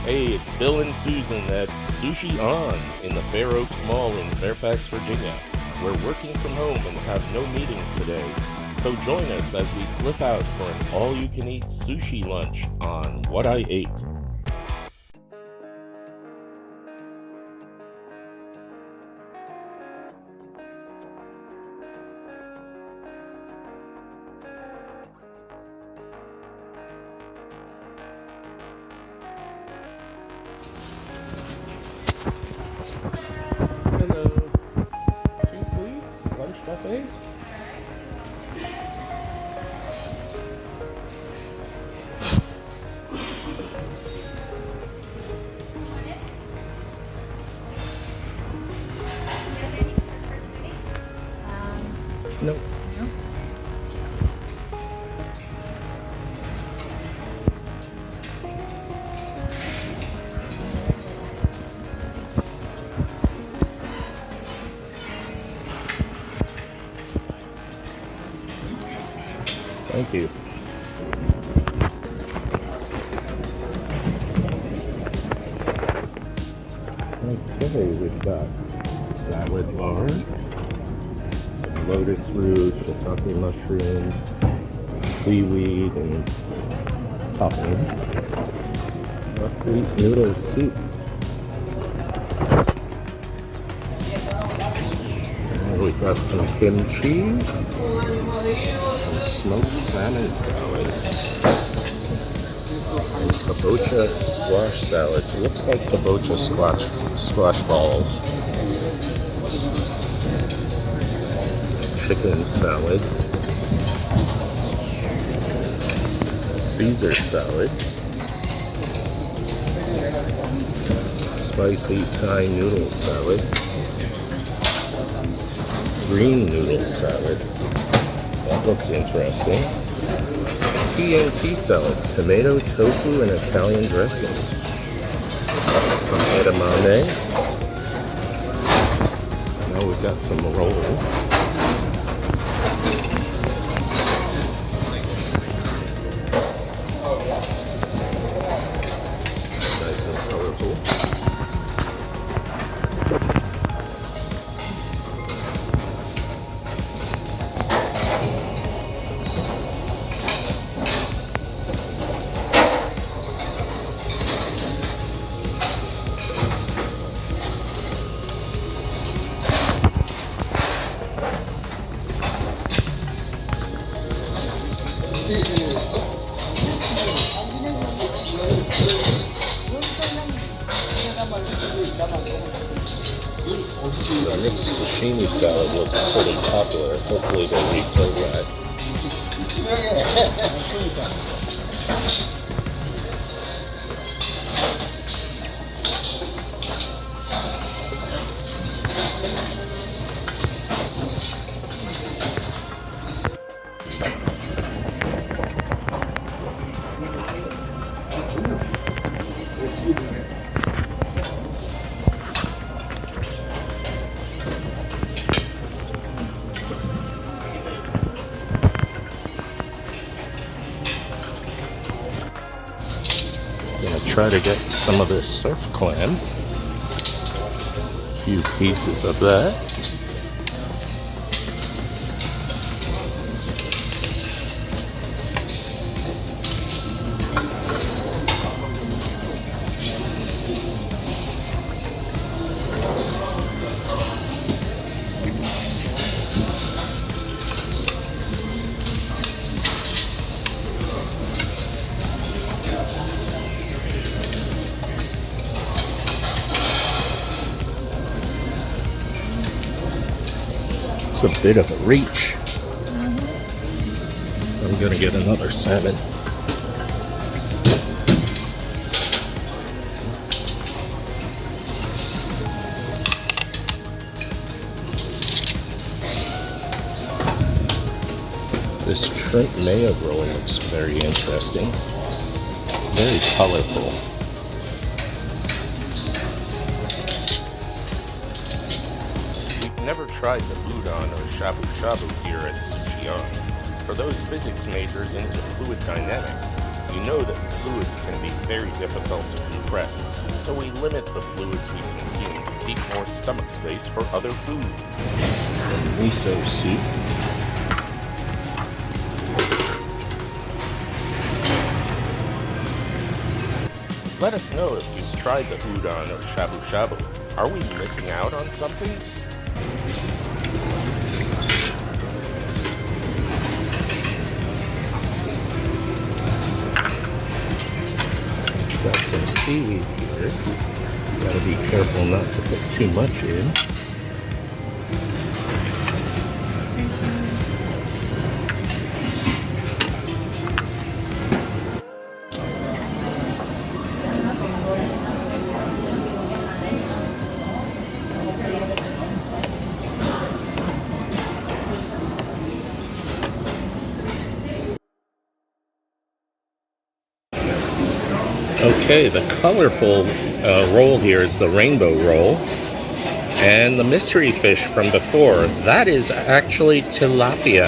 Hey, it's Bill and Susan at Sushi On in the Fair Oaks Mall in Fairfax, Virginia. We're working from home and have no meetings today, so join us as we slip out for an all-you-can-eat sushi lunch on What I Ate. Hello. Two, please. Lunch buffet. Nope. Thank you. Okay, we've got salad bar, some lotus root, shiitake mushrooms, seaweed, and toppings. Buckwheat noodle soup. And we've got some kimchi, some smoked salmon salad, and kabocha squash salad. It looks like kabocha squash balls. Chicken salad, Caesar salad, spicy Thai noodle salad, green noodle salad. That looks interesting. TNT salad, tomato, tofu, and Italian dressing. Some edamame. Now we've got some rolls. Nice and colorful. The mixed sashimi salad looks pretty popular. Hopefully they refill that. Gonna try to get some of this surf clam. A few pieces of that. A bit of a reach. I'm gonna get another salmon. This shrimp mayo roll looks very interesting. Very colorful. Never tried the udon or shabu shabu here at Sushi On. For those physics majors into fluid dynamics, You know that fluids can be very difficult to compress, so we limit the fluids we consume to keep more stomach space for other food. Some miso soup. Let us know if you've tried the udon or shabu shabu. Are we missing out on something? Got some seaweed here. Gotta be careful not to put too much in. Okay, the colorful roll here is the rainbow roll. And the mystery fish from before, that is actually tilapia.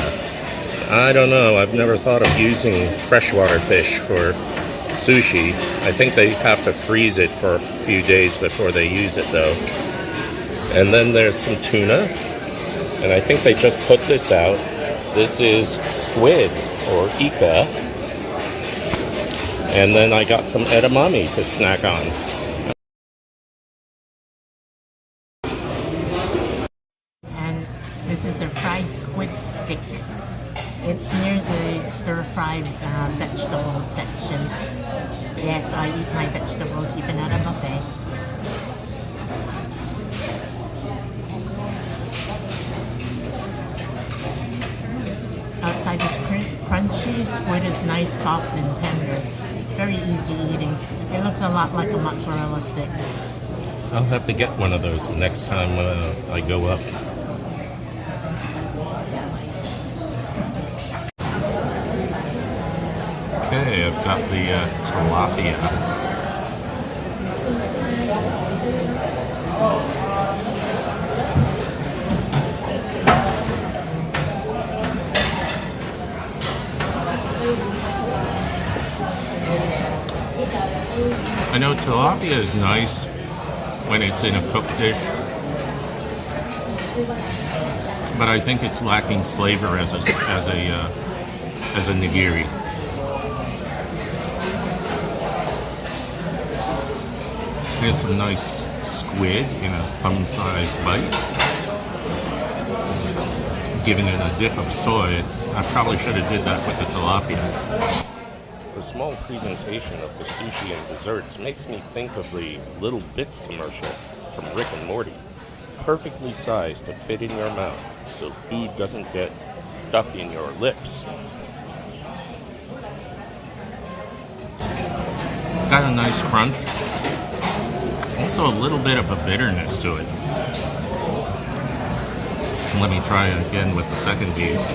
I don't know, I've never thought of using freshwater fish for sushi. I think they have to freeze it for a few days before they use it though. And then there's some tuna. And I think they just put this out. This is squid or ika. And then I got some edamame to snack on. And this is the fried squid stick. It's near the stir-fried vegetable section. Yes, I eat my vegetables even at a buffet. Outside is crunchy, squid is nice, soft, and tender. Very easy eating. It looks a lot like a mozzarella stick. I'll have to get one of those next time I go up. Okay, I've got the tilapia. I know tilapia is nice when it's in a cooked dish, but I think it's lacking flavor as a nigiri. Here's some nice squid in a thumb-sized bite. Giving it a dip of soy. I probably should have did that with the tilapia. The small presentation of the sushi and desserts makes me think of the Little Bits commercial from Rick and Morty. Perfectly sized to fit in your mouth, so food doesn't get stuck in your lips. Got a nice crunch. Also a little bit of a bitterness to it. Let me try it again with the second piece.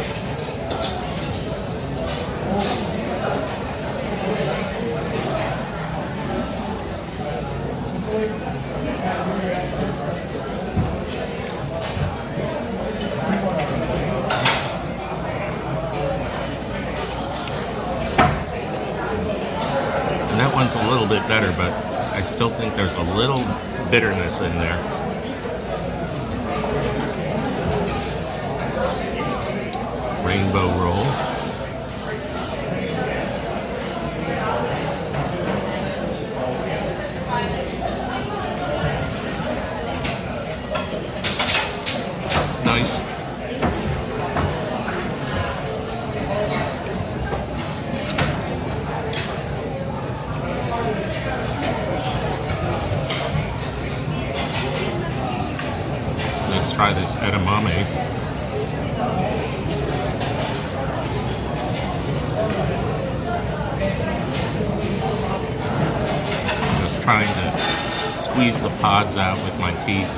And that one's a little bit better, but I still think there's a little bitterness in there. Rainbow roll. Nice. Let's try this edamame. Just trying to squeeze the pods out with my teeth.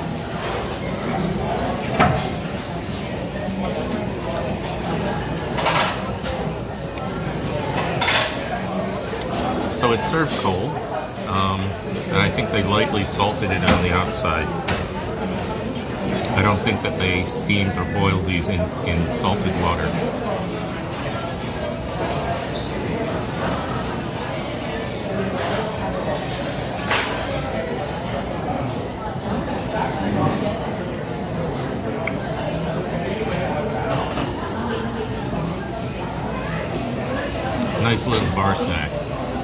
So it's served cold, and I think they lightly salted it on the outside. I don't think that they steamed or boiled these in salted water. nice little bar snack.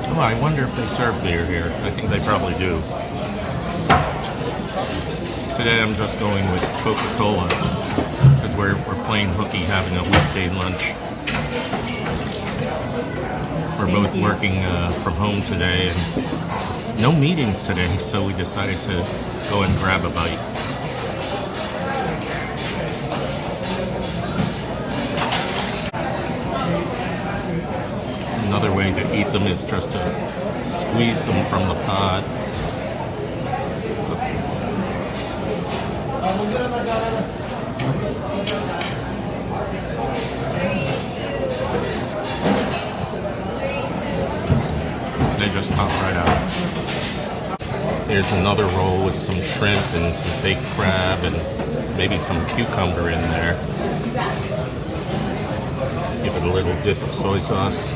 Oh, I wonder if they serve beer here. I think they probably do. Today I'm just going with Coca-Cola because we're playing hooky, having a weekday lunch. We're both working from home today and no meetings today, so we decided to go and grab a bite. Another way to eat them is just to squeeze them from the pod. They just pop right out. Here's another roll with some shrimp and some baked crab and maybe some cucumber in there. Give it a little dip of soy sauce.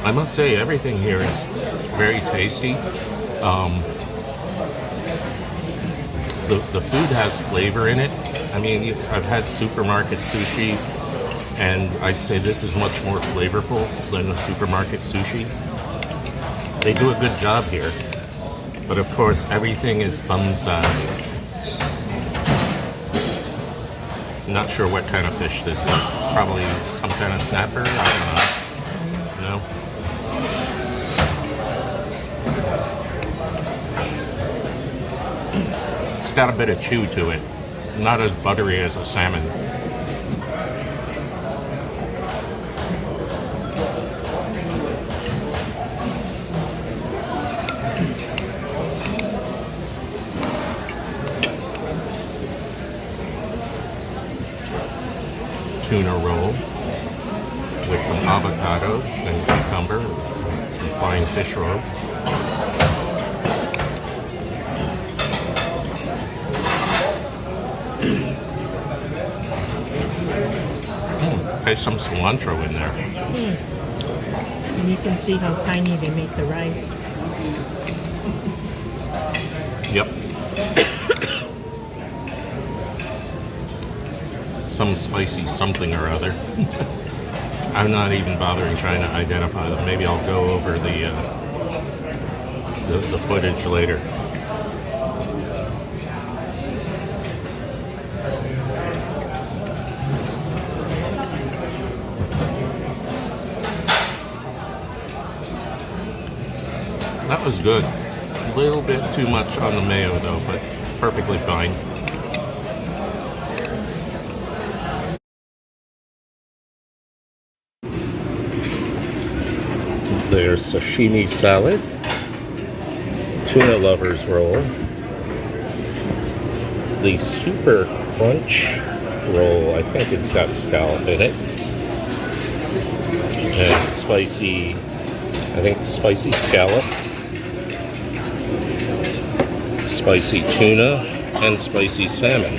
I must say, everything here is very tasty. The food has flavor in it. I mean, I've had supermarket sushi, and I'd say this is much more flavorful than the supermarket sushi. They do a good job here, but of course, everything is thumb-sized. Not sure what kind of fish this is. It's probably some kind of snapper. I don't know. No. It's got a bit of chew to it. Not as buttery as a salmon. Tuna roll with some avocado and cucumber, some fine fish roll. There's some cilantro in there. And you can see how tiny they make the rice. Yep. Some spicy something or other. I'm not even bothering trying to identify them. Maybe I'll go over the footage later. That was good. A little bit too much on the mayo though, but perfectly fine. There's sashimi salad, tuna lovers roll, the super crunch roll, I think it's got scallop in it, and spicy, I think spicy scallop, spicy tuna, and spicy salmon.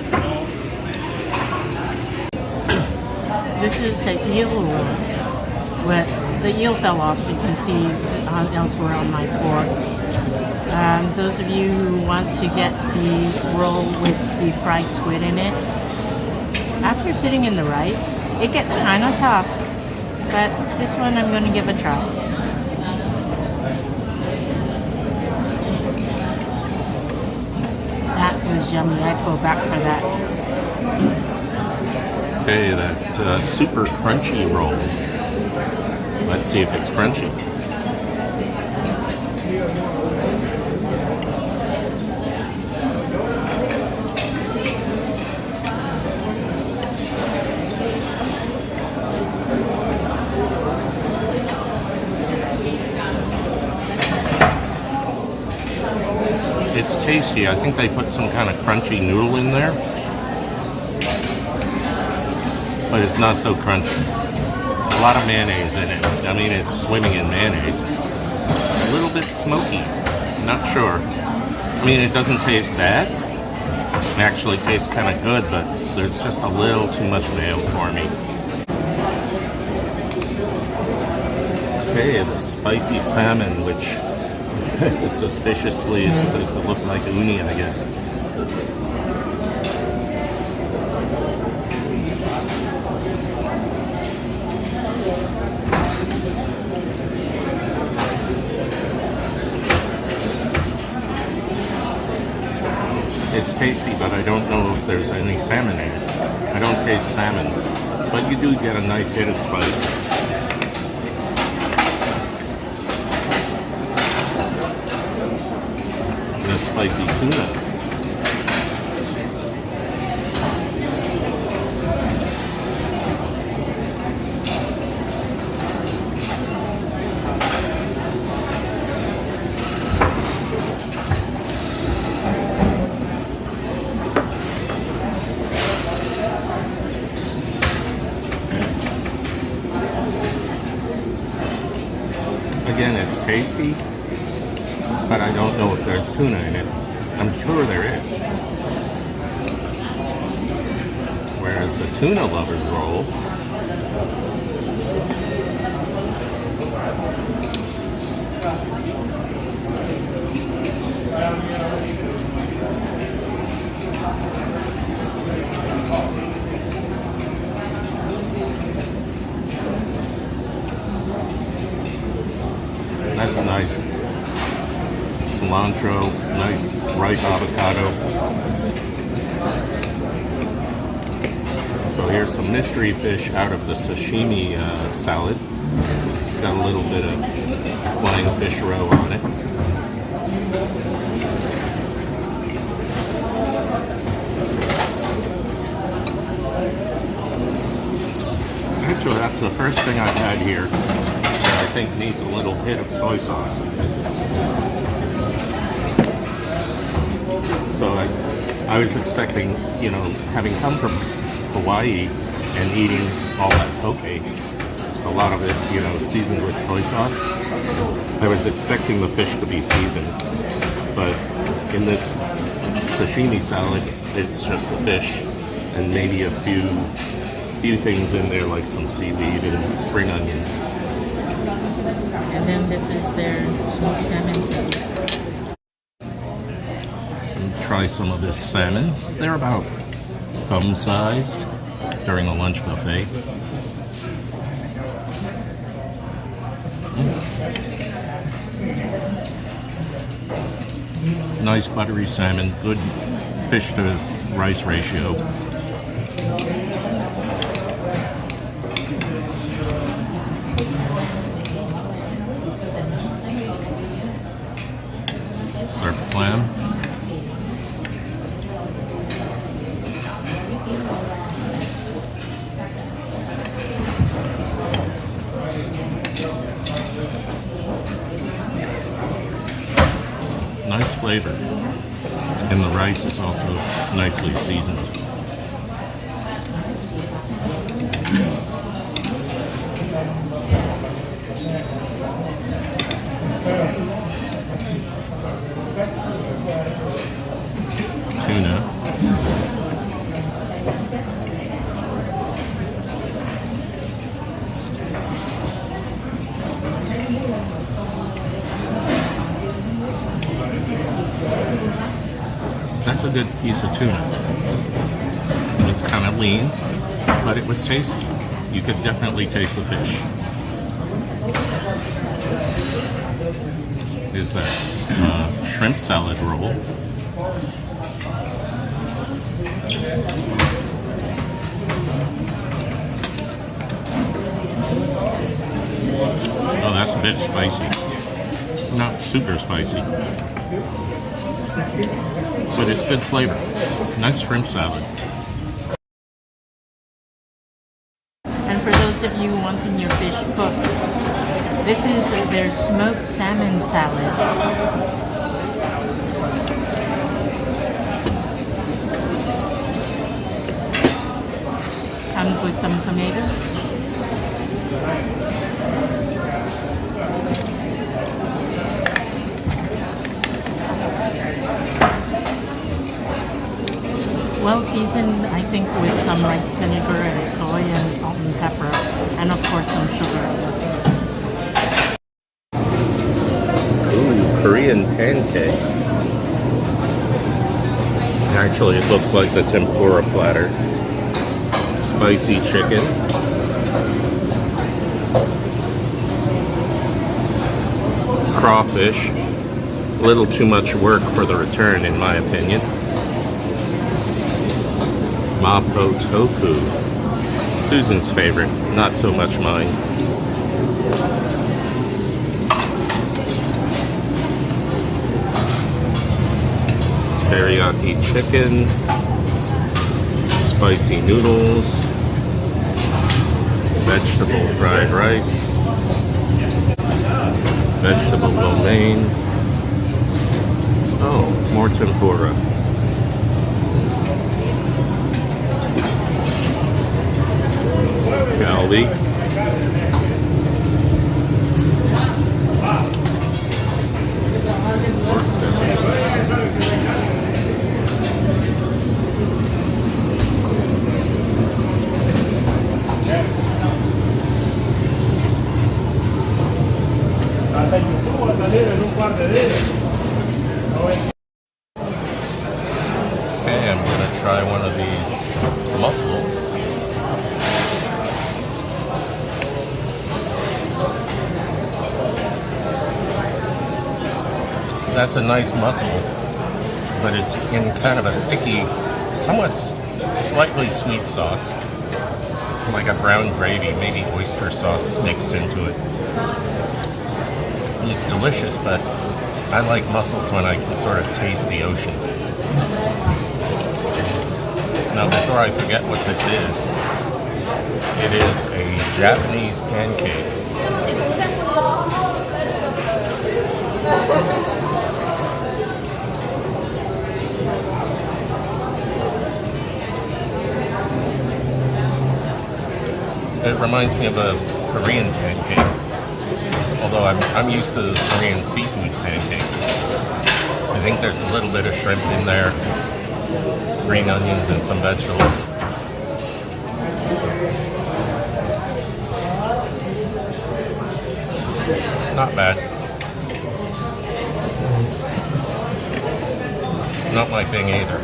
This is the eel roll. But the eel fell off, so you can see elsewhere on my floor. Those of you who want to get the roll with the fried squid in it, after sitting in the rice, it gets kind of tough, but this one I'm going to give a try. That was yummy. I'd go back for that. Okay, that super crunchy roll. Let's see if it's crunchy. It's tasty. I think they put some kind of crunchy noodle in there, but it's not so crunchy. A lot of mayonnaise in it. I mean, it's swimming in mayonnaise. A little bit smoky. Not sure. I mean, it doesn't taste bad. It actually tastes kind of good, but there's just a little too much mayo for me. Okay, the spicy salmon, which Suspiciously, it's supposed to look like uni, I guess. It's tasty, but I don't know if there's any salmon in it. I don't taste salmon, but you do get a nice hit of spice. The spicy tuna. Again, it's tasty, but I don't know if there's tuna in it. I'm sure there is. Whereas the tuna lovers roll, that's nice. Cilantro, nice ripe avocado. So here's some mystery fish out of the sashimi salad. It's got a little bit of flying fish roe on it. Actually, that's the first thing I've had here that I think needs a little hit of soy sauce. So I was expecting, you know, having come from Hawaii and eating all that poke, a lot of it, you know, seasoned with soy sauce, I was expecting the fish to be seasoned. But in this sashimi salad, it's just the fish and maybe a few things in there like some seaweed and spring onions. And then this is their smoked salmon salad. Try some of this salmon. They're about thumb-sized during the lunch buffet. Nice buttery salmon, good fish to rice ratio. Surf clam. Nice flavor, and the rice is also nicely seasoned. Tuna. That's a good piece of tuna. It's kind of lean, but it was tasty. You could definitely taste the fish. Is that shrimp salad roll. Oh, that's a bit spicy. Not super spicy, but it's good flavor. Nice shrimp salad. And for those of you wanting your fish cooked, this is their smoked salmon salad. Comes with some tomatoes. Well seasoned, I think, with some rice vinegar and soy and salt and pepper, and of course some sugar. Ooh, Korean pancake. Actually, it looks like the tempura platter. Spicy chicken. Crawfish. A little too much work for the return, in my opinion. Mapo tofu. Susan's favorite, not so much mine. Teriyaki chicken. Spicy noodles. Vegetable fried rice. Vegetable lo mein. Oh, more tempura. Kalbie. Okay, I'm going to try one of these mussels. That's a nice mussel, but it's in kind of a sticky, somewhat slightly sweet sauce, like a brown gravy, maybe oyster sauce mixed into it. It's delicious, but I like mussels when I can sort of taste the ocean. Now, before I forget what this is, it is a Japanese pancake. It reminds me of a Korean pancake. Although I'm used to Korean seafood pancake. I think there's a little bit of shrimp in there, green onions and some vegetables. Not bad. Not my thing either.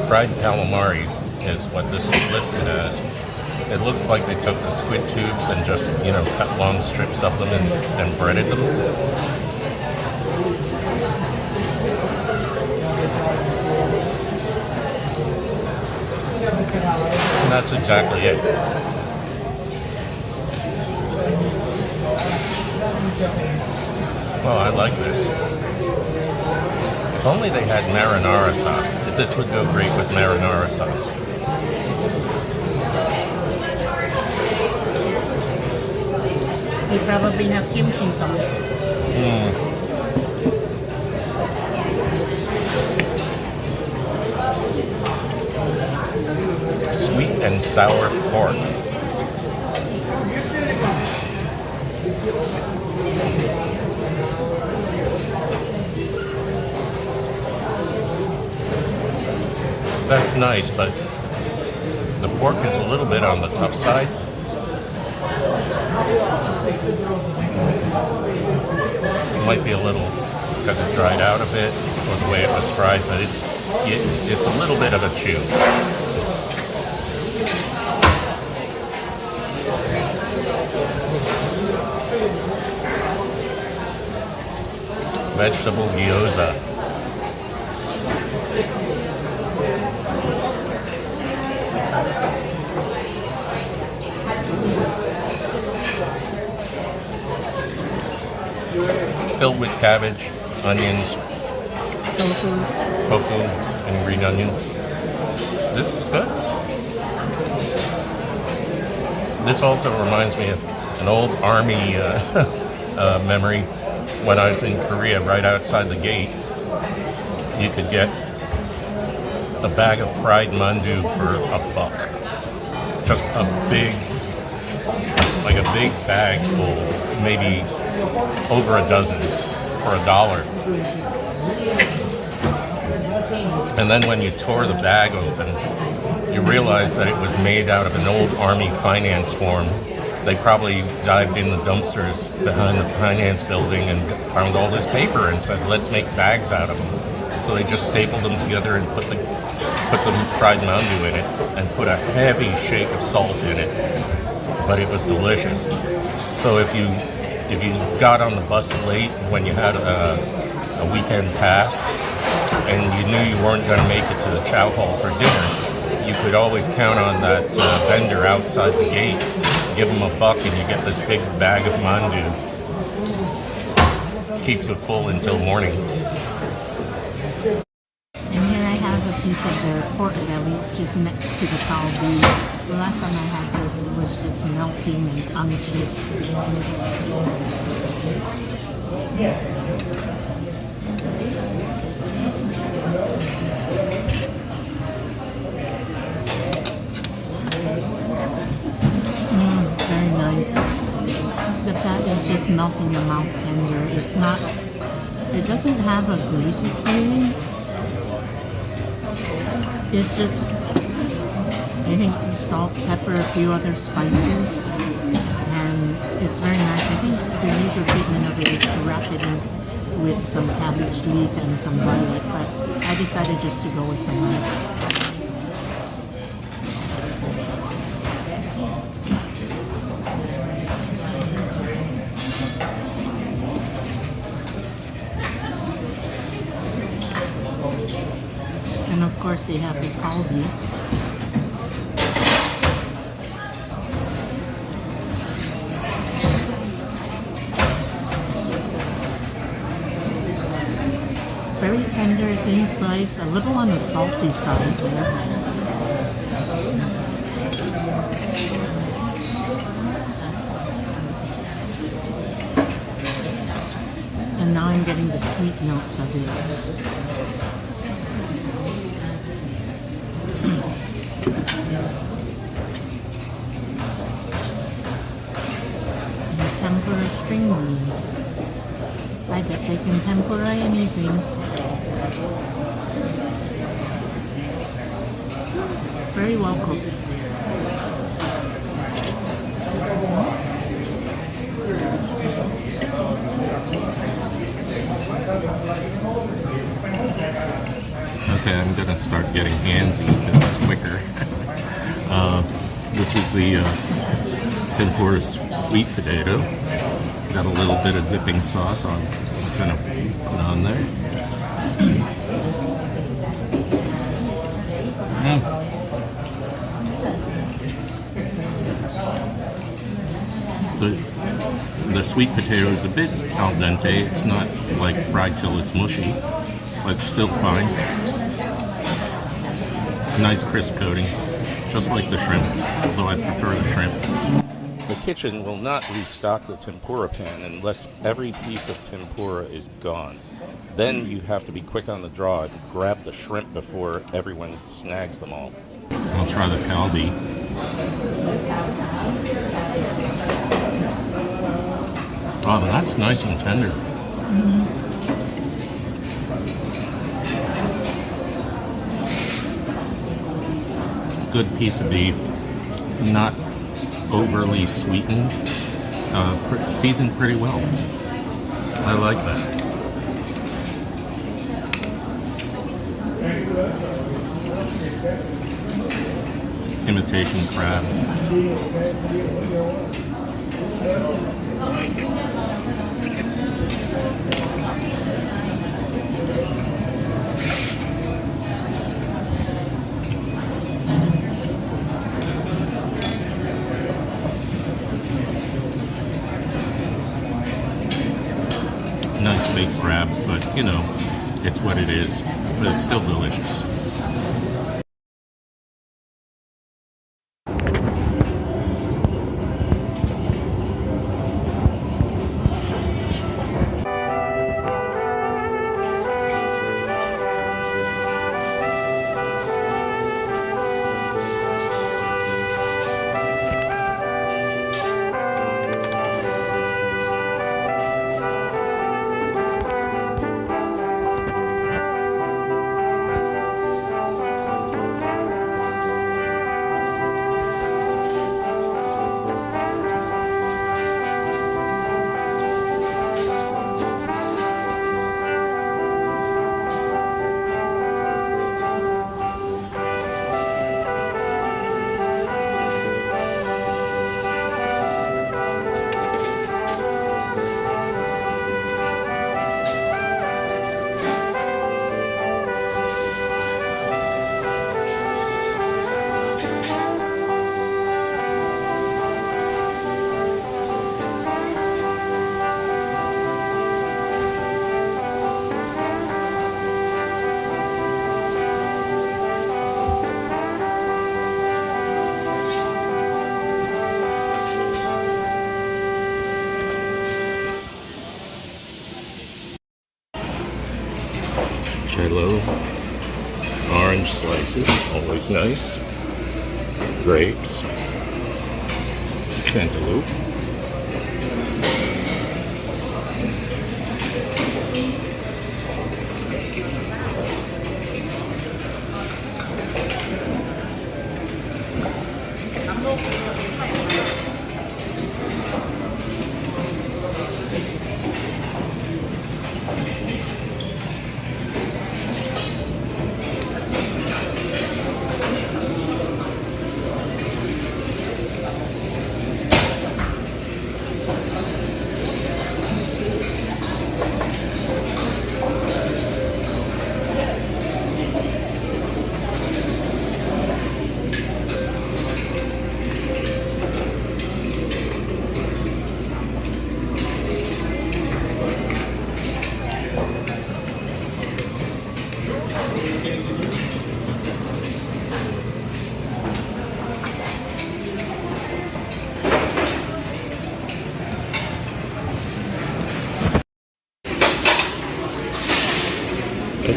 Fried calamari is what this is listed as. It looks like they took the squid tubes and just, cut long strips of them and breaded them. And that's exactly it. Oh, I like this. If only they had marinara sauce. This would go great with marinara sauce. They probably have kimchi sauce. Sweet and sour pork. That's nice, but the pork is a little bit on the tough side. It might be a little because it dried out a bit or the way it was fried, but it's a little bit of a chew. Vegetable gyoza. Filled with cabbage, onions, tofu, and green onion. This is good. This also reminds me of an old army memory. When I was in Korea, right outside the gate, you could get a bag of fried mandu for $1. Just a big bag full, maybe over a dozen for $1. And then when you tore the bag open, you realize that it was made out of an old Army finance form. They probably dived in the dumpsters behind the finance building and found all this paper and said, let's make bags out of them. So they just stapled them together and put the fried mandu in it and put a heavy shake of salt in it. But it was delicious. So if you got on the bus late when you had a weekend pass and you knew you weren't going to make it to the chow hall for dinner, you could always count on that vendor outside the gate. Give them $1 and you get this big bag of mandu. Keeps you full until morning. And here I have a piece of their pork belly, which is next to the Kalbie. The last time I had this, it was just melting and unctuous. Very nice. The fat is just melting your mouth tender. It's not, it doesn't have a greasy feeling. It's just, I think salt, pepper, a few other spices, and it's very nice. I think the usual treatment of it is to wrap it in with some cabbage leaf and some garlic, but I decided just to go with some rice. And of course they have the Kalbie. Very tender, thin slice, a little on the salty side there. And now I'm getting the sweet notes of it. Tempura string bean. I bet they can tempura anything. Very well cooked. Okay, I'm gonna start getting handsy because it's quicker. This is the tempura sweet potato. Got a little bit of dipping sauce on. I'm gonna put on there. The sweet potato is a bit al dente. It's not like fried till it's mushy, but still fine. Nice crisp coating, just like the shrimp, although I prefer the shrimp. The kitchen will not restock the tempura pan unless every piece of tempura is gone. Then you have to be quick on the draw and grab the shrimp before everyone snags them all. I'll try the Kalbie. Oh, that's nice and tender. Good piece of beef, not overly sweetened, seasoned pretty well. I like that. Imitation crab. Nice fake crab, but you know, it's what it is. But it's still delicious. jello, orange slices, always nice, grapes, cantaloupe,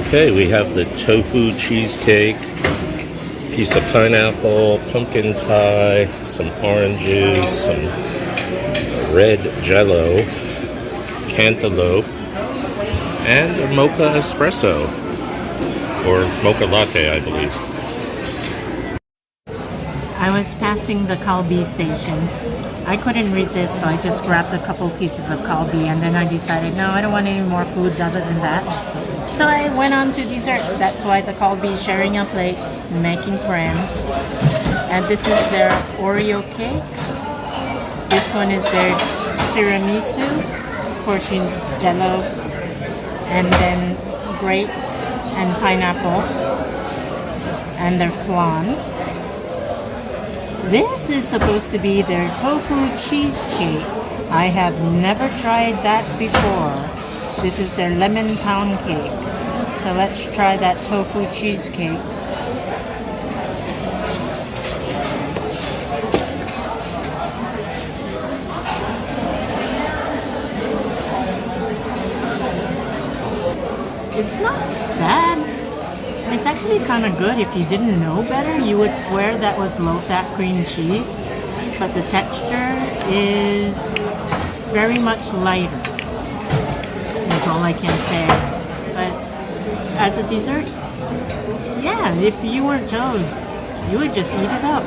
Okay, we have the tofu cheesecake, piece of pineapple, pumpkin pie, some oranges, some red jello, cantaloupe, and a mocha espresso, or mocha latte, I believe. I was passing the Kalbie station. I couldn't resist, so I just grabbed a couple pieces of Kalbie, and then I decided, no, I don't want any more food other than that. So I went on to dessert. That's why the Kalbie sharing a plate, making friends. And this is their Oreo cake. This one is their tiramisu, portion jello, and then grapes and pineapple, and their flan. This is supposed to be their tofu cheesecake. I have never tried that before. This is their lemon pound cake. So let's try that tofu cheesecake. It's not bad. It's actually kind of good. If you didn't know better, you would swear that was low-fat cream cheese. But the texture is very much lighter. That's all I can say. But as a dessert, yeah, if you weren't told, you would just eat it up.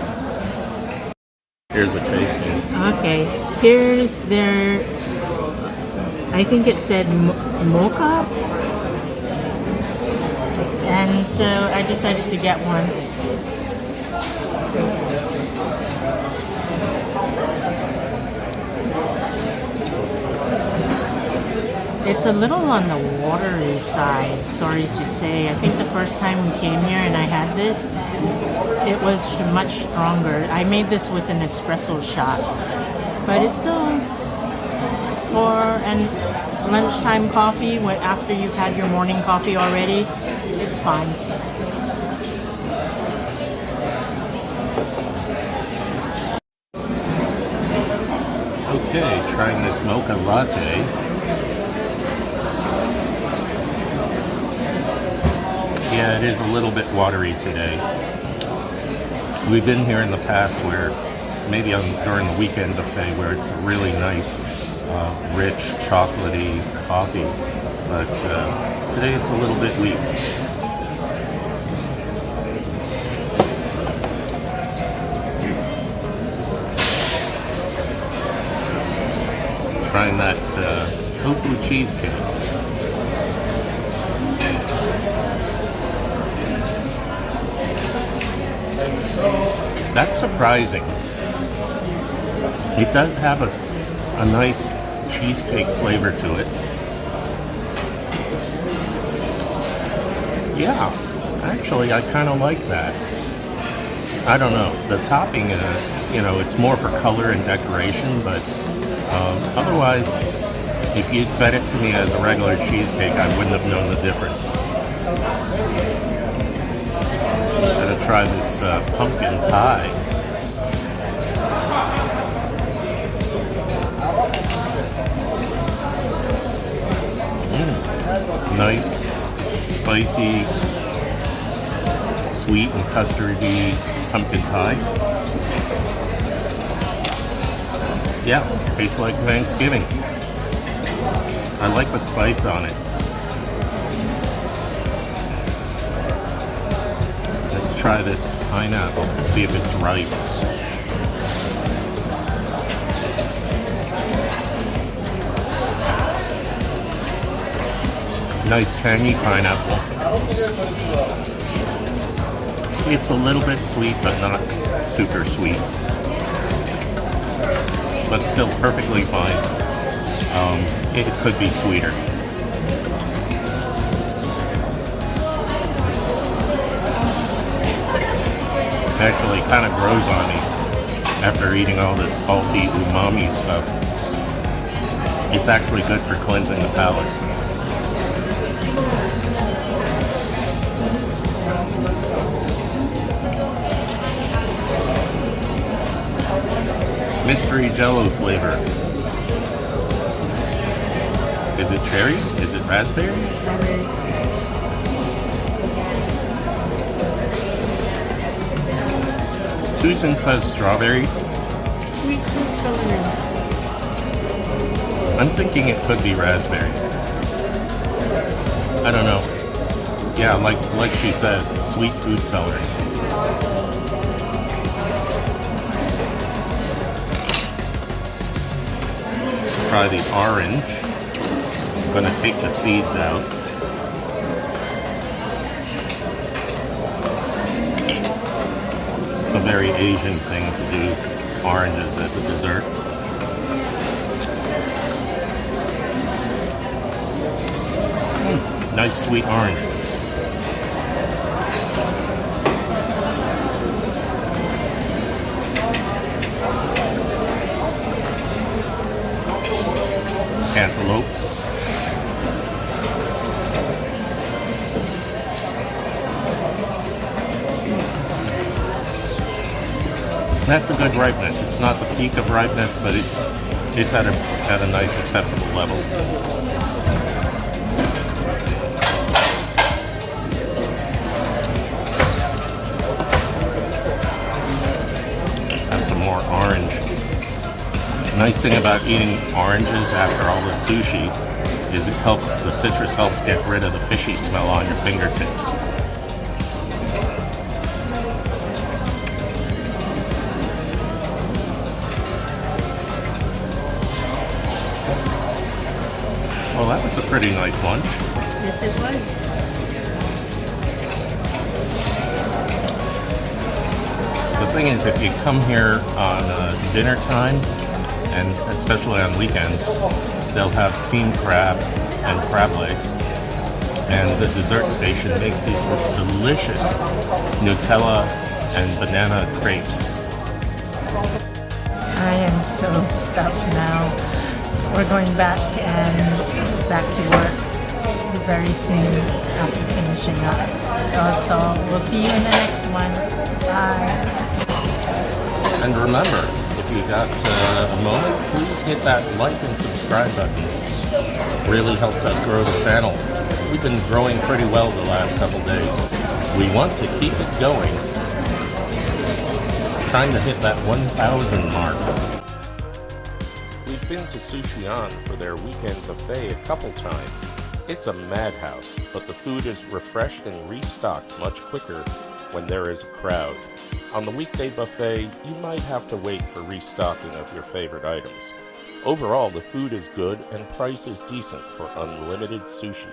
Here's a tasting. Okay, here's their, I think it said mocha. And so I decided to get one. It's a little on the watery side, sorry to say. I think the first time we came here and I had this, it was much stronger. I made this with an espresso shot. But it's still for an lunchtime coffee after you've had your morning coffee already. It's fine. Okay, trying this mocha latte. Yeah, it is a little bit watery today. We've been here in the past where maybe during the weekend buffet where it's a really nice, rich, chocolatey coffee. But today it's a little bit weak. Trying that tofu cheesecake. That's surprising. It does have a nice cheesecake flavor to it. Yeah, actually, I kind of like that. I don't know. The topping, it's more for color and decoration, but otherwise, if you'd fed it to me as a regular cheesecake, I wouldn't have known the difference. I'm gonna try this pumpkin pie. Nice, spicy, sweet and custardy pumpkin pie. Yeah, tastes like Thanksgiving. I like the spice on it. Let's try this pineapple, see if it's ripe. Nice tangy pineapple. It's a little bit sweet, but not super sweet. But still perfectly fine. It could be sweeter. Actually kind of grows on me after eating all this salty umami stuff. It's actually good for cleansing the palate. Mystery Jello flavor. Is it cherry? Is it raspberry? Strawberry. Susan says strawberry. Sweet fruit coloring. I'm thinking it could be raspberry. I don't know. Yeah, like she says, sweet food coloring. Let's try the orange. I'm gonna take the seeds out. It's a very Asian thing to do oranges as a dessert. Nice sweet orange. Cantaloupe. That's a good ripeness. It's not the peak of ripeness, but it's at a nice acceptable level. Have some more orange. Nice thing about eating oranges after all the sushi is the citrus helps get rid of the fishy smell on your fingertips. Well, that was a pretty nice lunch. Yes, it was. The thing is, if you come here on dinner time, and especially on weekends, they'll have steamed crab and crab legs. And the dessert station makes these delicious Nutella and banana crepes. I am so stuffed now. We're going back to work very soon after finishing up. So we'll see you in the next one. Bye. And remember, if you got a moment, please hit that like and subscribe button. Really helps us grow the channel. We've been growing pretty well the last couple days. We want to keep it going. Trying to hit that 1,000 mark. We've been to Sushi On for their weekend buffet a couple times. It's a madhouse, but the food is refreshed and restocked much quicker when there is a crowd. On the weekday buffet, you might have to wait for restocking of your favorite items. Overall, the food is good and price is decent for unlimited sushi.